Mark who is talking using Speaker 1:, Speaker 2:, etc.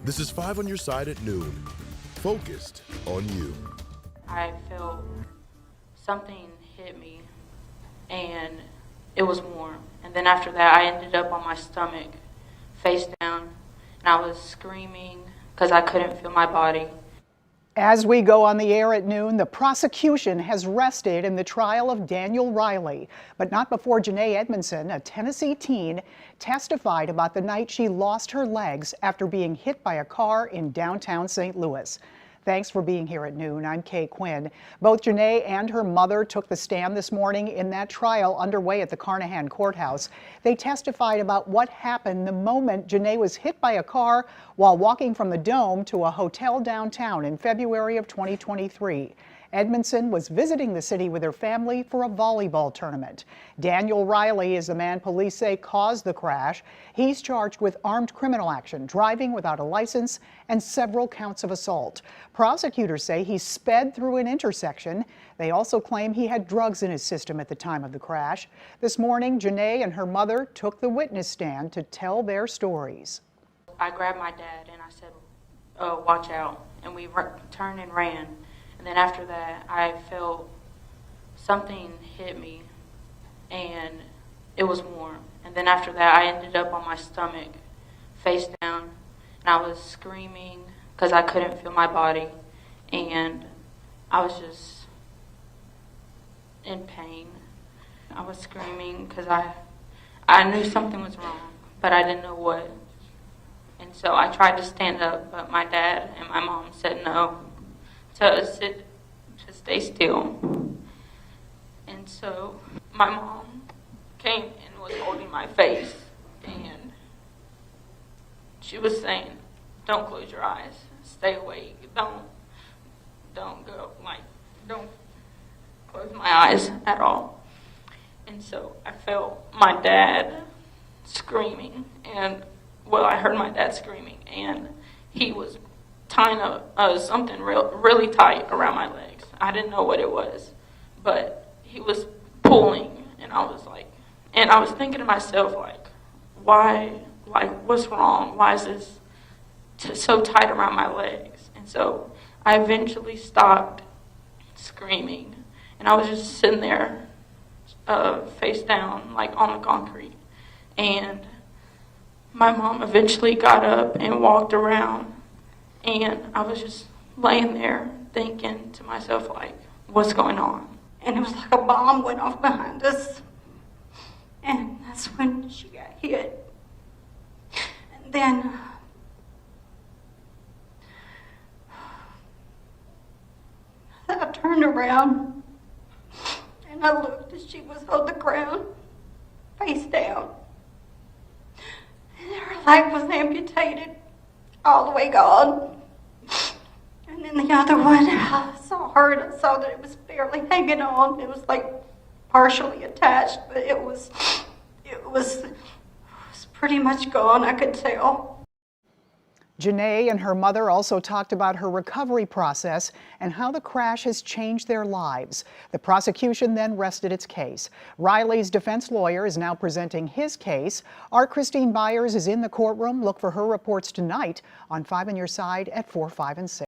Speaker 1: This is 5 on Your Side at noon. Focused on you.
Speaker 2: I felt something hit me, and it was warm. And then after that, I ended up on my stomach, face down, and I was screaming because I couldn't feel my body.
Speaker 3: As we go on the air at noon, the prosecution has rested in the trial of Daniel Riley, but not before Janae Edmondson, a Tennessee teen, testified about the night she lost her legs after being hit by a car in downtown St. Louis. Thanks for being here at noon. I'm Kay Quinn. Both Janae and her mother took the stand this morning in that trial underway at the Carnahan Courthouse. They testified about what happened the moment Janae was hit by a car while walking from the Dome to a hotel downtown in February of 2023. Edmondson was visiting the city with her family for a volleyball tournament. Daniel Riley is the man police say caused the crash. He's charged with armed criminal action, driving without a license, and several counts of assault. Prosecutors say he sped through an intersection. They also claim he had drugs in his system at the time of the crash. This morning, Janae and her mother took the witness stand to tell their stories.
Speaker 2: I grabbed my dad and I said, watch out, and we turned and ran. And then after that, I felt something hit me, and it was warm. And then after that, I ended up on my stomach, face down, and I was screaming because I couldn't feel my body, and I was just in pain. I was screaming because I knew something was wrong, but I didn't know what. And so I tried to stand up, but my dad and my mom said no. To sit, to stay still. And so my mom came and was holding my face, and she was saying, don't close your eyes, stay awake, don't go, don't close my eyes at all. And so I felt my dad screaming, and I heard my dad screaming, and he was tying something really tight around my legs. I didn't know what it was, but he was pulling, and I was thinking to myself, why, what's wrong? Why is this so tight around my legs? And so I eventually stopped screaming, and I was just sitting there, face down, on the concrete. And my mom eventually got up and walked around. And I was just laying there thinking to myself, what's going on?
Speaker 4: And it was like a bomb went off behind us. And that's when she got hit. And then I turned around and I looked and she was on the ground, face down. And her leg was amputated, all the way gone. And then the other one, I saw her and I saw that it was barely hanging on. It was partially attached, but it was pretty much gone, I could tell.
Speaker 3: Janae and her mother also talked about her recovery process and how the crash has changed their lives. The prosecution then rested its case. Riley's defense lawyer is now presenting his case. Our Christine Byers is in the courtroom. Look for her reports tonight on 5 on Your Side at 4, 5, and 6.